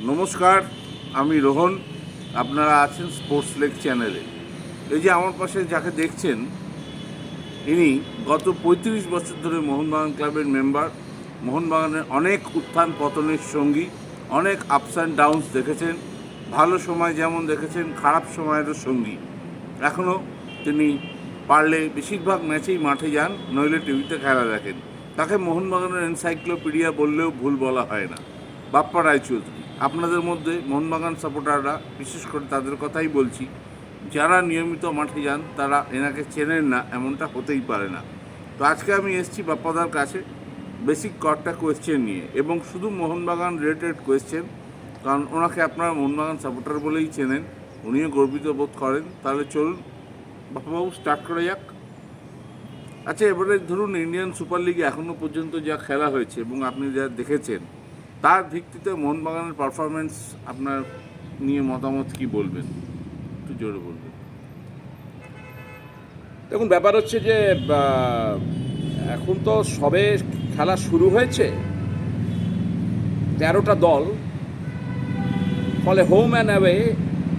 নমস্কার, আমি রোহন। আপনারা আছেন স্পোর্টস লেগ চ্যানেলে। এই যে আমার পাশে যাকে দেখছেন, ইনি গত ৩৫ বছর ধরে মোহনবাগান ক্লাবের মেম্বার। মোহনবাগানের অনেক উত্থান পতনের সঙ্গী, অনেক আপস অ্যান্ড ডাউনস দেখেছেন। ভালো সময় যেমন দেখেছেন, খারাপ সময়েরও সঙ্গী। এখনও তিনি পারলে বেশিরভাগ ম্যাচেই মাঠে যান, নইলে টিভিতে খেলা দেখেন। তাকে মোহনবাগানের এনসাইক্লোপিডিয়া বললেও ভুল বলা হয় না। বাপ্পা রায়চৌধুরী। আপনাদের মধ্যে মোহনবাগান সাপোর্টাররা, বিশেষ করে তাদের কথাই বলছি, যারা নিয়মিত মাঠে যান তারা এনাকে চেনেন না, এমনটা হতেই পারে না। তো আজকে আমি এসেছি বাপ্পাদার কাছে বেসিক কয়েকটা কোয়েশ্চেন নিয়ে, এবং শুধু মোহনবাগান রিলেটেড কোয়েশ্চেন, কারণ ওনাকে আপনারা মোহনবাগান সাপোর্টার বলেই চেনেন, উনিও গর্বিত বোধ করেন। তাহলে চলুন বাপ্পাবাবু, স্টার্ট করা যাক। আচ্ছা, এবারে ধরুন ইন্ডিয়ান সুপার লিগে এখনও পর্যন্ত যা খেলা হয়েছে এবং আপনি যা দেখেছেন, তার ভিত্তিতে মোহনবাগানের পারফরমেন্স আপনার নিয়ে মতামত কি বলবেন? একটু জোরে বলবেন। দেখুন, ব্যাপার হচ্ছে যে এখন তো সবে খেলা শুরু হয়েছে, 13টা দল, ফলে হোম অ্যান্ড অ্যাওয়ে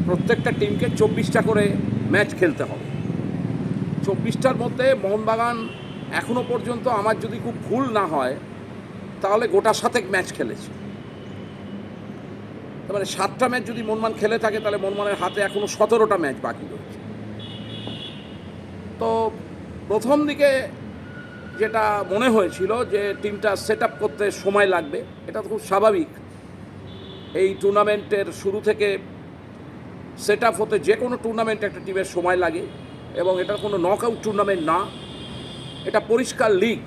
প্রত্যেকটা টিমকে 24টা করে ম্যাচ খেলতে হবে। 24টার মধ্যে মোহনবাগান এখনও পর্যন্ত, আমার যদি খুব ভুল না হয়, তাহলে গোটা 7 ম্যাচ খেলেছে। তার মানে 7টা ম্যাচ যদি মোহনবাগান খেলে থাকে, তাহলে মোহনবাগানের হাতে এখনও 17টা ম্যাচ বাকি রয়েছে। তো প্রথম দিকে যেটা মনে হয়েছিল যে টিমটা সেট আপ করতে সময় লাগবে, এটা তো খুব স্বাভাবিক। এই টুর্নামেন্টের শুরু থেকে সেট আপ হতে যে কোনো টুর্নামেন্টে একটা টিমের সময় লাগে, এবং এটা কোনো নকআউট টুর্নামেন্ট না, এটা পরিষ্কার লিগ,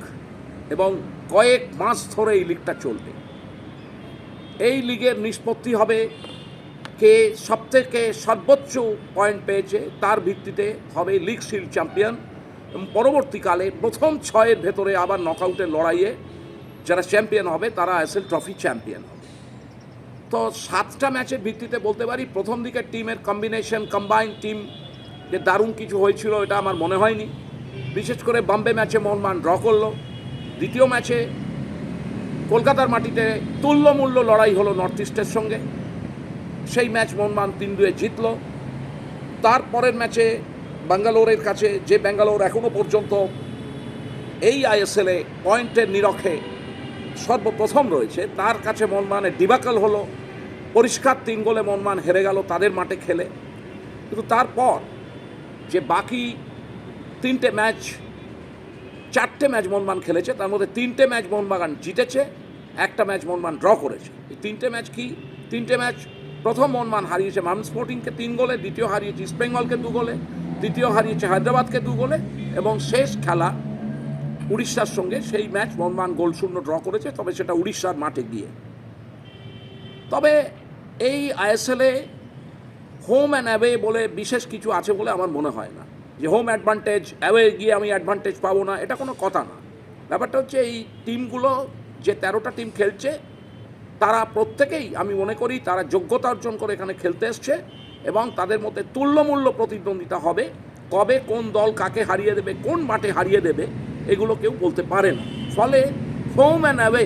এবং কয়েক মাস ধরে এই লিগটা চলবে। এই লিগের নিষ্পত্তি হবে কে সবথেকে সর্বোচ্চ পয়েন্ট পেয়েছে, তার ভিত্তিতে হবে লিগ শিল্ড চ্যাম্পিয়ন, এবং পরবর্তীকালে প্রথম 6-এর ভেতরে আবার নকআউটের লড়াইয়ে যারা চ্যাম্পিয়ন হবে তারা আইএসএল ট্রফি চ্যাম্পিয়ন হবে। তো 7টা ম্যাচের ভিত্তিতে বলতে পারি, প্রথম দিকের টিমের কম্বিনেশন, কম্বাইন্ড টিম যে দারুণ কিছু হয়েছিল, এটা আমার মনে হয়নি। বিশেষ করে বম্বে ম্যাচে মোহনবাগান ড্র করলো। দ্বিতীয় ম্যাচে কলকাতার মাটিতে তুল্যমূল্য লড়াই হলো নর্থ ইস্টের সঙ্গে, সেই ম্যাচ মোহনবাগান 3-2 জিতল। তারপরের ম্যাচে ব্যাঙ্গালোরের কাছে, যে ব্যাঙ্গালোর এখনও পর্যন্ত এই আইএসএলে পয়েন্টের নিরখে সর্বপ্রথম রয়েছে, তার কাছে মোহনবাগানের ডিবাকল হলো, পরিষ্কার 3 গোলে মোহনবাগান হেরে গেল তাদের মাঠে খেলে। কিন্তু তারপর যে বাকি 3টে ম্যাচ, 4টে ম্যাচ মোহনবাগান খেলেছে, তার মধ্যে 3টে ম্যাচ মোহনবাগান জিতেছে, একটা ম্যাচ মোহনবাগান ড্র করেছে। এই 3টে ম্যাচ কি? 3টে ম্যাচ, প্রথম মোহনবাগান হারিয়েছে মাউন্ট স্পোর্টিংকে 3 গোলে, দ্বিতীয় হারিয়েছে ইস্ট বেঙ্গলকে 2 গোলে, তৃতীয় হারিয়েছে হায়দ্রাবাদকে 2 গোলে, এবং শেষ খেলা উড়িষ্যার সঙ্গে, সেই ম্যাচ মোহনবাগান গোলশূন্য ড্র করেছে, তবে সেটা উড়িষ্যার মাঠে গিয়ে। তবে এই আইএসএলে হোম অ্যান্ড অ্যাওয়ে বলে বিশেষ কিছু আছে বলে আমার মনে হয় না, যে হোম অ্যাডভান্টেজ, অ্যাওয়ে গিয়ে আমি অ্যাডভান্টেজ পাবো না, এটা কোনো কথা না। ব্যাপারটা হচ্ছে এই টিমগুলো, যে 13টা টিম খেলছে, তারা প্রত্যেকেই, আমি মনে করি, তারা যোগ্যতা অর্জন করে এখানে খেলতে এসছে, এবং তাদের মধ্যে তুল্যমূল্য প্রতিদ্বন্দ্বিতা হবে। কবে কোন দল কাকে হারিয়ে দেবে, কোন মাঠে হারিয়ে দেবে, এগুলো কেউ বলতে পারে না। ফলে হোম অ্যান্ড অ্যাওয়ে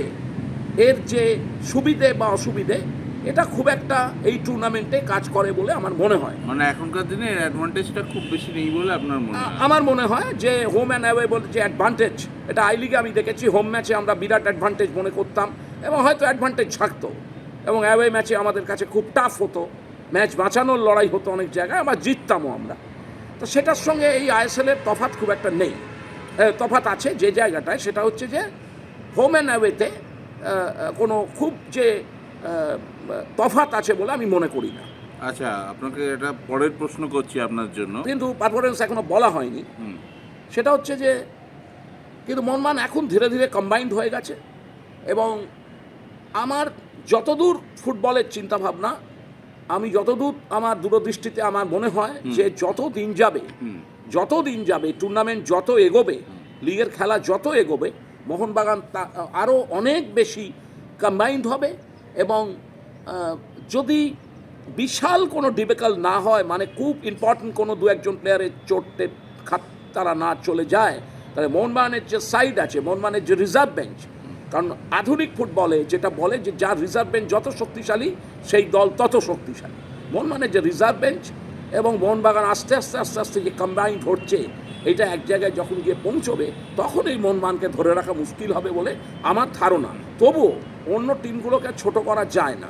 এর যে সুবিধে বা অসুবিধে, এটা খুব একটা এই টুর্নামেন্টে কাজ করে বলে আমার মনে হয়। মানে এখনকার দিনে অ্যাডভান্টেজটা খুব বেশি নেই বলে আপনার মনে হয়? আমার মনে হয় যে হোম অ্যান্ড অ্যাওয়ে বলে যে অ্যাডভান্টেজ, এটা আই লিগে আমি দেখেছি, হোম ম্যাচে আমরা বিরাট অ্যাডভান্টেজ মনে করতাম, এবং হয়তো অ্যাডভান্টেজ থাকতো, এবং অ্যাওয়ে ম্যাচে আমাদের কাছে খুব টাফ হতো, ম্যাচ বাঁচানোর লড়াই হতো অনেক জায়গায়, আবার জিততামও আমরা। তো সেটার সঙ্গে এই আইএসএলের তফাৎ খুব একটা নেই। তফাৎ আছে যে জায়গাটায়, সেটা হচ্ছে যে হোম অ্যান্ড অ্যাওয়েতে কোনো খুব যে তফাৎ আছে বলে আমি মনে করি না। আচ্ছা, আপনাকে এটা পরের প্রশ্ন করছি আপনার জন্য, কিন্তু পারফরমেন্স এখনো বলা হয়নি। সেটা হচ্ছে যে, কিন্তু মোহনবাগান এখন ধীরে ধীরে কম্বাইন্ড হয়ে গেছে, এবং আমার যতদূর ফুটবলের চিন্তাভাবনা, আমি যতদূর আমার দূরদৃষ্টিতে আমার মনে হয় যে যত দিন যাবে টুর্নামেন্ট যত এগোবে, লিগের খেলা যত এগোবে, মোহনবাগান আরও অনেক বেশি কম্বাইন্ড হবে, এবং যদি বিশাল কোনো ডিবেকাল না হয়, মানে খুব ইম্পর্টেন্ট কোনো 2-1 প্লেয়ারের চোটে তারা না চলে যায়, তাহলে মোহনবাগানের যে সাইড আছে, মোহনবাগানের যে রিজার্ভ বেঞ্চ, কারণ আধুনিক ফুটবলে যেটা বলে যে যার রিজার্ভ বেঞ্চ যত শক্তিশালী সেই দল তত শক্তিশালী। মোহনবাগানের যে রিজার্ভ বেঞ্চ এবং মোহনবাগান আস্তে আস্তে আস্তে আস্তে যে কম্বাইন্ড হচ্ছে, এটা এক জায়গায় যখন গিয়ে পৌঁছবে তখন এই মোহনবাগানকে ধরে রাখা মুশকিল হবে বলে আমার ধারণা। তবুও অন্য টিমগুলোকে ছোট করা যায় না।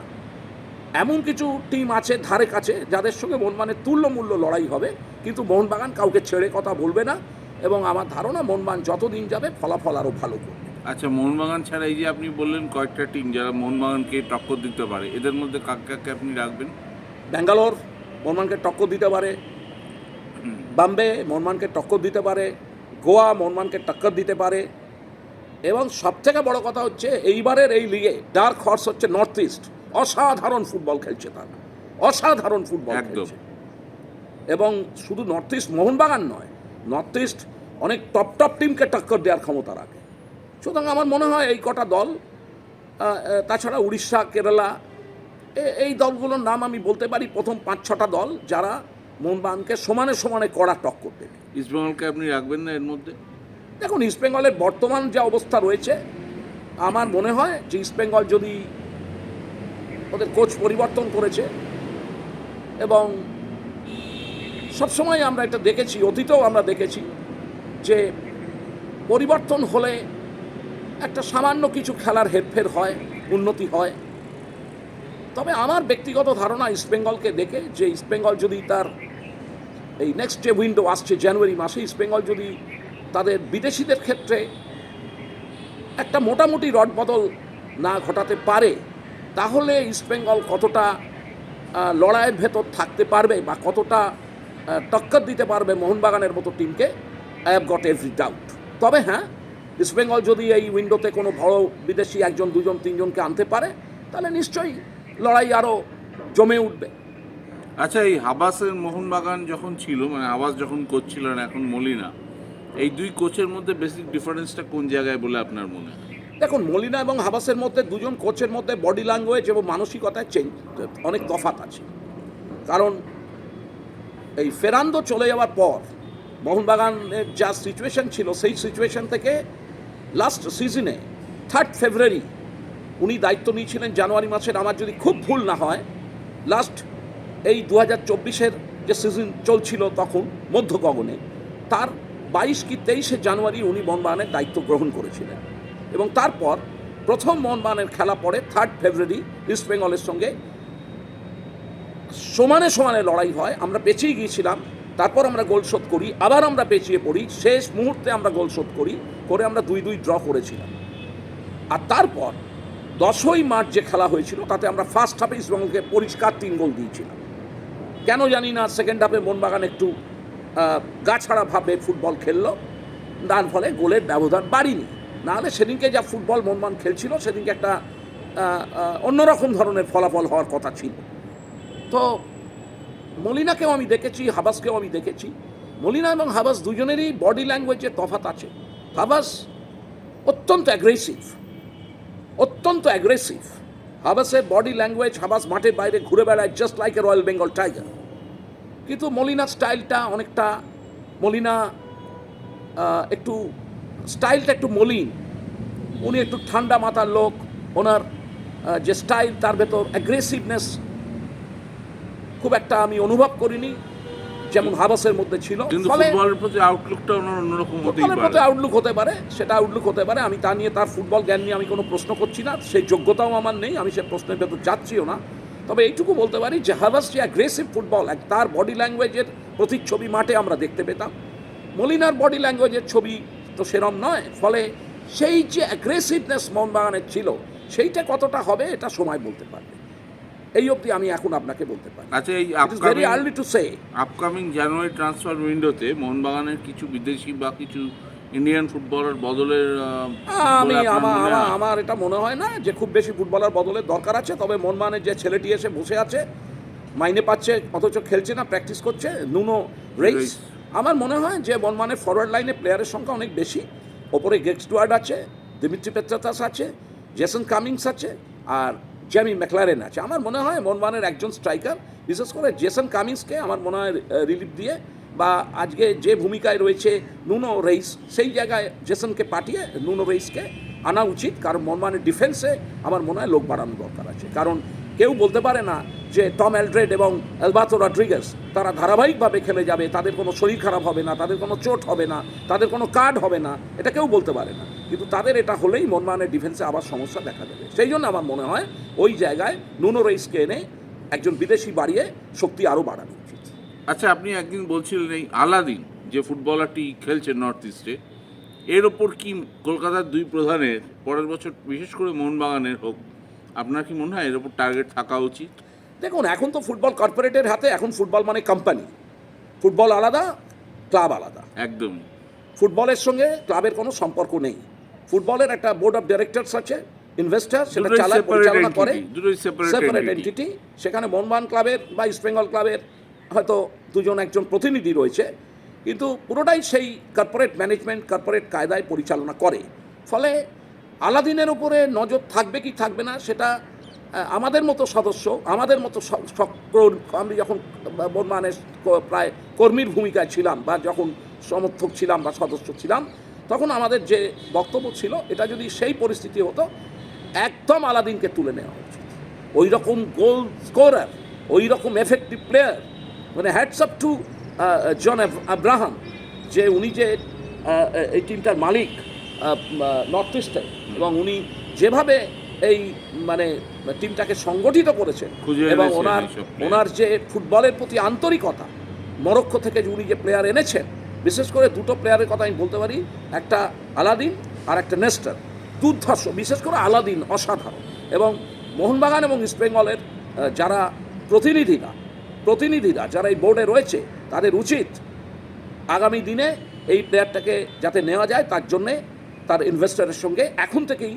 এমন কিছু টিম আছে ধারে কাছে যাদের সঙ্গে মোহনবাগানের তুল্যমূল্য লড়াই হবে, কিন্তু মোহনবাগান কাউকে ছেড়ে কথা বলবে না এবং আমার ধারণা মোহনবাগান যতদিন যাবে ফলাফল আরও ভালো করবে। আচ্ছা, মোহনবাগান ছাড়া এই যে আপনি বললেন কয়েকটা টিম যারা মোহনবাগানকে টক্কর দিতে পারে, এদের মধ্যে কাকে কাকে আপনি রাখবেন? ব্যাঙ্গালোর মোহনবাগানকে টক্কর দিতে পারে, বম্বে মোহনবাগানকে টক্কর দিতে পারে, গোয়া মোহনবাগানকে টক্কর দিতে পারে, এবং সবথেকে বড় কথা হচ্ছে এইবারের এই লিগে ডার্ক হর্স হচ্ছে নর্থ ইস্ট। অসাধারণ ফুটবল খেলছে তারা, অসাধারণ ফুটবল একদম। খেলছে। এবং শুধু নর্থ ইস্ট মোহনবাগান নয়, নর্থ ইস্ট অনেক টপ টপ টিমকে টক্কর দেওয়ার ক্ষমতা রাখে। সুতরাং আমার মনে হয় এই কটা দল, তাছাড়া উড়িষ্যা, কেরালা, এই দলগুলোর নাম আমি বলতে পারি প্রথম 5-6টা দল যারা মোহনবাগানকে সমানে সমানে কড়া টক্কর দেবে। ইস্টবেঙ্গলকে আপনি রাখবেন না এর মধ্যে? দেখুন, ইস্টবেঙ্গলের বর্তমান যে অবস্থা রয়েছে, আমার মনে হয় যে ইস্টবেঙ্গল যদি ওদের কোচ পরিবর্তন করেছে, এবং সবসময় আমরা এটা দেখেছি, অতীতেও আমরা দেখেছি যে পরিবর্তন হলে একটা সামান্য কিছু খেলার হেরফের হয়, উন্নতি হয়। তবে আমার ব্যক্তিগত ধারণা ইস্টবেঙ্গলকে দেখে যে ইস্টবেঙ্গল যদি তার এই নেক্সট যে উইন্ডো আসছে জানুয়ারি মাসে, ইস্টবেঙ্গল যদি তাদের বিদেশিদের ক্ষেত্রে একটা মোটামুটি রদবদল না ঘটাতে পারে, তাহলে ইস্টবেঙ্গল কতটা লড়াইয়ের ভেতর থাকতে পারবে বা কতটা টক্কর দিতে পারবে মোহনবাগানের মতো টিমকে, I have got every doubt. তবে হ্যাঁ, ইস্টবেঙ্গল যদি এই উইন্ডোতে কোনো বড় বিদেশি 1, 2, 3জনকে আনতে পারে, তাহলে নিশ্চয়ই লড়াই আরও জমে উঠবে। আচ্ছা, এই হাবাসের মোহনবাগান যখন ছিল, মানে হাবাস যখন কোচ ছিলেন, এখন মলিনা, এই দুই কোচের মধ্যে বেসিক ডিফারেন্সটা কোন জায়গায় বলে আপনার মনে হয়? দেখুন, মলিনা এবং হাবাসের মধ্যে দুজন কোচের মধ্যে বডি ল্যাঙ্গুয়েজ এবং মানসিকতায় অনেক তফাৎ আছে। কারণ এই ফেরান্দো চলে যাওয়ার পর মোহনবাগানের যা সিচুয়েশন ছিল, সেই সিচুয়েশন থেকে লাস্ট সিজনে 3 ফেব্রুয়ারি উনি দায়িত্ব নিয়েছিলেন জানুয়ারি মাসের, আমার যদি খুব ভুল না হয়, লাস্ট এই 2024-এর যে সিজন চলছিল তখন মধ্য গগনে, তার 22 কি 23 জানুয়ারি উনি মোহনবাগানের দায়িত্ব গ্রহণ করেছিলেন। এবং তারপর প্রথম মোহনবাগানের খেলা পড়ে 3 ফেব্রুয়ারি ইস্টবেঙ্গলের সঙ্গে, সমানে সমানে লড়াই হয়। আমরা পেছিয়ে গিয়েছিলাম, তারপর আমরা গোল শোধ করি, আবার আমরা পেছিয়ে পড়ি, শেষ মুহূর্তে আমরা গোল শোধ করে আমরা 2-2 ড্র করেছিলাম। আর তারপর 10ই মার্চ যে খেলা হয়েছিল, তাতে আমরা ফার্স্ট হাফে ইস্টবেঙ্গলকে পরিষ্কার 3 গোল দিয়েছিলাম। কেন জানি না সেকেন্ড হাফে মোহনবাগান একটু গাছাড়াভাবে ফুটবল খেললো, তার ফলে গোলের ব্যবধান বাড়িনি। নাহলে সেদিনকে যা ফুটবল মোহনবাগান খেলছিল, সেদিনকে একটা অন্যরকম ধরনের ফলাফল হওয়ার কথা ছিল। তো মলিনাকেও আমি দেখেছি, হাবাসকেও আমি দেখেছি। মলিনা এবং হাবাস দুজনেরই বডি ল্যাঙ্গুয়েজের তফাৎ আছে। হাবাস অত্যন্ত অ্যাগ্রেসিভ। হাবাসের বডি ল্যাঙ্গুয়েজ, হাবাস মাঠের বাইরে ঘুরে বেড়ায় just like a royal Bengal tiger. কিন্তু মলিনার স্টাইলটা অনেকটা, মলিনা একটু স্টাইলটা একটু মলিন। উনি একটু ঠান্ডা মাথার লোক, ওনার যে স্টাইল তার ভেতর অ্যাগ্রেসিভনেস খুব একটা আমি অনুভব করিনি যেমন হাবাসের মধ্যে ছিল। কিন্তু ফুটবলের প্রতি আউটলুকটা অন্যরকম ফুটবলের প্রতি আউটলুক হতে পারে, সেটা আউটলুক হতে পারে। আমি তা নিয়ে, তার ফুটবল জ্ঞান নিয়ে আমি কোনো প্রশ্ন করছি না, সেই যোগ্যতাও আমার নেই, আমি সে প্রশ্নের ভেতর যাচ্ছিও না। তবে এইটুকু বলতে পারি যে হাবাস যে অ্যাগ্রেসিভ ফুটবল, তার বডি ল্যাঙ্গুয়েজের প্রতিচ্ছবি মাঠে আমরা দেখতে পেতাম। মলিনার বডি ল্যাঙ্গুয়েজের ছবি তো সেরম নয়, ফলে সেই যে অ্যাগ্রেসিভনেস মোহনবাগানের ছিল, সেইটা কতটা হবে এটা সময় বলতে পারবে। এই অবধি আমি এখন আপনাকে বলতে পারি। আচ্ছা, এই very early to say. Upcoming January transfer উইন্ডোতে মোহনবাগানের কিছু বিদেশি বা কিছু ইন্ডিয়ান ফুটবলার বদলের আমার এটা মনে হয় না যে খুব বেশি ফুটবলার বদলের দরকার আছে। তবে মোহনবাগানের যে ছেলেটি এসে বসে আছে, মাইনে পাচ্ছে অথচ খেলছে না, প্র্যাকটিস করছে, নুনো রেইস, আমার মনে হয় যে মোহনবাগানের ফরওয়ার্ড লাইনে প্লেয়ারের সংখ্যা অনেক বেশি। ওপরে গ্রেগ স্টুয়ার্ট আছে, দিমিত্রি পেত্রাতাস আছে, জেসন কামিংস আছে, আর জেমি ম্যাকলারেন আছে। আমার মনে হয় মোহনবাগানের একজন স্ট্রাইকার, বিশেষ করে জেসন কামিংসকে আমার মনে হয় রিলিফ দিয়ে, বা আজকে যে ভূমিকায় রয়েছে নুনো রেইস, সেই জায়গায় জেসনকে পাঠিয়ে নুনো রেইসকে আনা উচিত, কারণ মোহনবাগানের ডিফেন্সে আমার মনে হয় লোক বাড়ানো দরকার আছে। কারণ কেউ বলতে পারে না যে টম এলড্রেড এবং আলবার্তো রড্রিগেজ তারা ধারাবাহিকভাবে খেলে যাবে, তাদের কোনো শরীর খারাপ হবে না, তাদের কোনো চোট হবে না, তাদের কোনো কার্ড হবে না, এটা কেউ বলতে পারে না। কিন্তু তাদের এটা হলেই মোহনবাগানের ডিফেন্সে আবার সমস্যা দেখা দেবে। সেই জন্য আমার মনে হয় ওই জায়গায় নুনো রেইসকে এনে একজন বিদেশি বাড়িয়ে শক্তি আরও বাড়ানো উচিত। আচ্ছা, আপনি একদিন বলছিলেন এই আলাদিন যে ফুটবলারটি খেলছে নর্থ ইস্টে, এর ওপর কি কলকাতার দুই প্রধানের পরের বছর, বিশেষ করে মোহনবাগানের হোক, আপনার কি মনে হয় এর ওপর টার্গেট থাকা উচিত? দেখুন, এখন তো ফুটবল কর্পোরেটের হাতে, এখন ফুটবল মানে কোম্পানি, ফুটবল আলাদা, ক্লাব আলাদা। একদমই। ফুটবলের সঙ্গে ক্লাবের কোনো সম্পর্ক নেই। ফুটবলের একটা বোর্ড অফ ডিরেক্টরস আছে, ইনভেস্টার, সেটা চালায়, পরিচালনা করে, সেপারেট এন্টিটি। সেখানে মোহনবাগান ক্লাবের বা ইস্টবেঙ্গল ক্লাবের হয়তো দুজন একজন প্রতিনিধি রয়েছে, কিন্তু পুরোটাই সেই কর্পোরেট ম্যানেজমেন্ট, কর্পোরেট কায়দায় পরিচালনা করে। ফলে আলাদিনের উপরে নজর থাকবে কি থাকবে না সেটা আমাদের মতো সদস্য, আমাদের মতো আমি যখন মোহনবাগানের প্রায় কর্মীর ভূমিকায় ছিলাম বা যখন সমর্থক ছিলাম বা সদস্য ছিলাম, তখন আমাদের যে বক্তব্য ছিল, এটা যদি সেই পরিস্থিতি হতো, একদম আলাদিনকে তুলে নেওয়া উচিত। ওই রকম গোল স্কোরার, ওই রকম এফেক্টিভ প্লেয়ার, মানে hats up to John Abraham, যে উনি যে এই টিমটার মালিক নর্থ ইস্টে, এবং উনি যেভাবে এই মানে টিমটাকে সংগঠিত করেছেন এবং ওনার যে ফুটবলের প্রতি আন্তরিকতা, মরক্কো থেকে উনি যে প্লেয়ার এনেছেন, বিশেষ করে দুটো প্লেয়ারের কথা আমি বলতে পারি, একটা আলাদিন আর একটা নেস্টার, দুর্ধর্ষ। বিশেষ করে আলাদিন অসাধারণ। এবং মোহনবাগান এবং ইস্টবেঙ্গলের যারা প্রতিনিধিরা যারা এই বোর্ডে রয়েছে, তাদের উচিত আগামী দিনে এই প্লেয়ারটাকে যাতে নেওয়া যায়, তার জন্যে তার ইনভেস্টরের সঙ্গে এখন থেকেই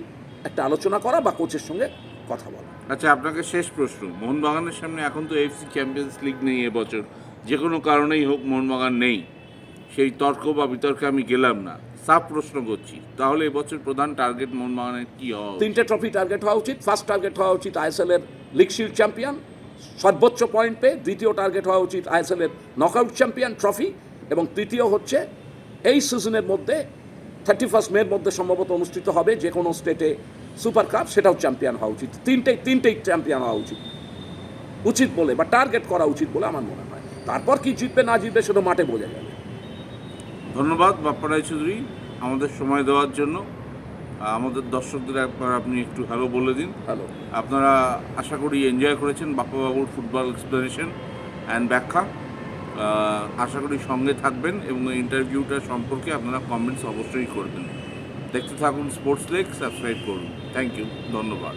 একটা আলোচনা করা বা কোচের সঙ্গে কথা বলা। আচ্ছা, আপনাকে শেষ প্রশ্ন, মোহনবাগানের সামনে এখন তো এফসি চ্যাম্পিয়ন্স লিগ নেই এবছর, যে কোনো কারণেই হোক মোহনবাগান নেই, সেই তর্ক বা বিতর্কে আমি গেলাম না, সাফ প্রশ্ন করছি, তাহলে এবছর প্রধান টার্গেট মোহনবাগানের কি হওয়া উচিত? 3টে ট্রফি টার্গেট হওয়া উচিত। ফার্স্ট টার্গেট হওয়া উচিত আইএসএল এর লিগ শিল্ড চ্যাম্পিয়ন, সর্বোচ্চ পয়েন্ট পেয়ে। দ্বিতীয় টার্গেট হওয়া উচিত আইএসএল এর নকআউট চ্যাম্পিয়ন ট্রফি, এবং তৃতীয় হচ্ছে এই সিজনের মধ্যে 31 মের মধ্যে সম্ভবত অনুষ্ঠিত হবে যে কোনো স্টেটে সুপার কাপ, সেটাও চ্যাম্পিয়ন হওয়া উচিত। তিনটেই চ্যাম্পিয়ন হওয়া উচিত বলে বা টার্গেট করা উচিত বলে আমার মনে হয়। তারপর কি জিতবে না জিতবে সেটা মাঠে বোঝা যাবে। ধন্যবাদ বাপ্পা রায়চৌধুরী আমাদের সময় দেওয়ার জন্য। আমাদের দর্শকদের একবার আপনি একটু হ্যালো বলে দিন। হ্যালো। আপনারা আশা করি এনজয় করেছেন বাপ্পাবাবুর ফুটবল এক্সপ্লেনেশন অ্যান্ড ব্যাখ্যা। আশা করি সঙ্গে থাকবেন এবং এই ইন্টারভিউটা সম্পর্কে আপনারা কমেন্টস অবশ্যই করবেন। দেখতে থাকুন স্পোর্টস লেগ, সাবস্ক্রাইব করুন। থ্যাংক ইউ, ধন্যবাদ।